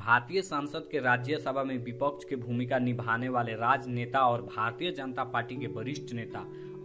भारतीय संसद के राज्यसभा में विपक्ष की भूमिका निभाने वाले राजनेता और भारतीय जनता पार्टी के वरिष्ठ नेता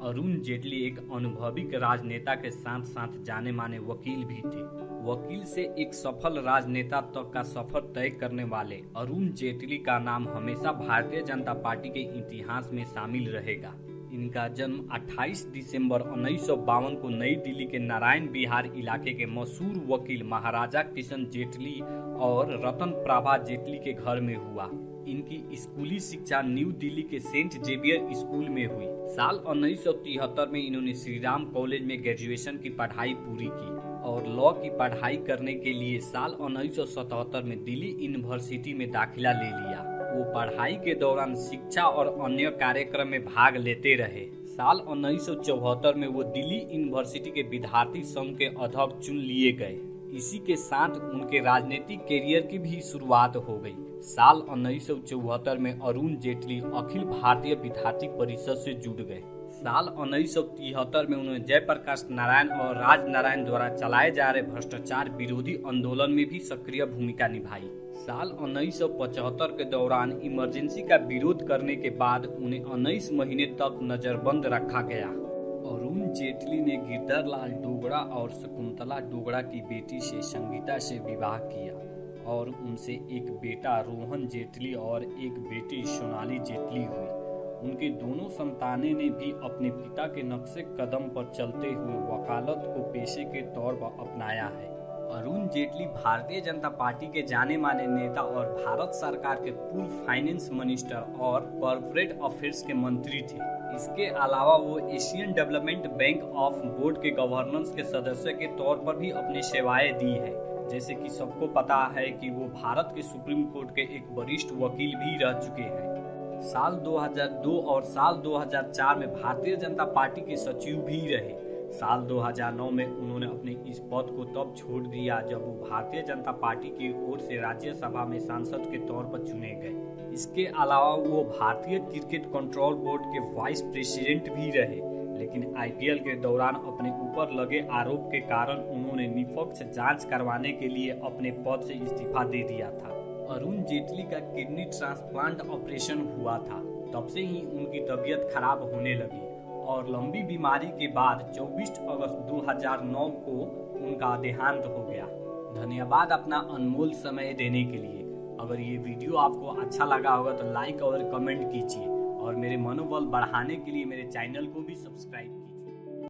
अरुण जेटली एक अनुभवी राजनेता के साथ साथ जाने माने वकील भी थे। वकील से एक सफल राजनेता तक का सफर तय करने वाले अरुण जेटली का नाम हमेशा भारतीय जनता पार्टी के इतिहास में शामिल रहेगा। इनका जन्म 28 दिसंबर 1952 को नई दिल्ली के नारायण विहार इलाके के मशहूर वकील महाराजा किशन जेटली और रतन प्रभा जेटली के घर में हुआ। इनकी स्कूली शिक्षा न्यू दिल्ली के सेंट जेवियर स्कूल में हुई। साल 1973 में इन्होंने श्री राम कॉलेज में ग्रेजुएशन की पढ़ाई पूरी की और लॉ की पढ़ाई करने के लिए साल 1977 में दिल्ली यूनिवर्सिटी में दाखिला ले लिया। वो पढ़ाई के दौरान शिक्षा और अन्य कार्यक्रम में भाग लेते रहे। साल 1974 में वो दिल्ली यूनिवर्सिटी के विद्यार्थी संघ के अध्यक्ष चुन लिए गए। इसी के साथ उनके राजनीतिक कैरियर की भी शुरुआत हो गई। साल 1974 में अरुण जेटली अखिल भारतीय विद्यार्थी परिषद से जुड़ गए। साल 1973 में उन्होंने जयप्रकाश नारायण और राज नारायण द्वारा चलाए जा रहे भ्रष्टाचार विरोधी आंदोलन में भी सक्रिय भूमिका निभाई। साल 1975 के दौरान इमरजेंसी का विरोध करने के बाद उन्हें 19 महीने तक नजरबंद रखा गया। अरुण जेटली ने गिरधर लाल डोगरा और शकुंतला डोगरा की बेटी से संगीता से विवाह किया और उनसे एक बेटा रोहन जेटली और एक बेटी सोनाली जेटली हुई। उनके दोनों संतानें ने भी अपने पिता के नक्शे कदम पर चलते हुए वकालत को पेशे के तौर पर अपनाया है। अरुण जेटली भारतीय जनता पार्टी के जाने माने नेता और भारत सरकार के पूर्व फाइनेंस मिनिस्टर और कॉर्पोरेट अफेयर्स के मंत्री थे। इसके अलावा वो Asian development bank of board के गवर्नेंस के सदस्य के तौर पर भी अपनी सेवाएं दी है। जैसे कि सबको पता है कि वो भारत के सुप्रीम कोर्ट के एक वरिष्ठ वकील भी रह चुके हैं। साल 2002 और साल 2004 में भारतीय जनता पार्टी के सचिव भी रहे। साल 2009 में उन्होंने अपने इस पद को तब छोड़ दिया जब वो भारतीय जनता पार्टी की ओर से राज्यसभा में सांसद के तौर पर चुने गए। इसके अलावा वो भारतीय क्रिकेट कंट्रोल बोर्ड के वाइस प्रेसिडेंट भी रहे, लेकिन आईपीएल के दौरान अपने ऊपर लगे आरोप के कारण उन्होंने निष्पक्ष जांच करवाने के लिए अपने पद से इस्तीफा दे दिया था। अरुण जेटली का किडनी ट्रांसप्लांट ऑपरेशन हुआ था, तब से ही उनकी तबीयत खराब होने लगी और लंबी बीमारी के बाद 24 अगस्त 2009 को उनका देहांत हो गया। धन्यवाद अपना अनमोल समय देने के लिए। अगर ये वीडियो आपको अच्छा लगा होगा तो लाइक और कमेंट कीजिए और मेरे मनोबल बढ़ाने के लिए मेरे चैनल को भी सब्सक्राइब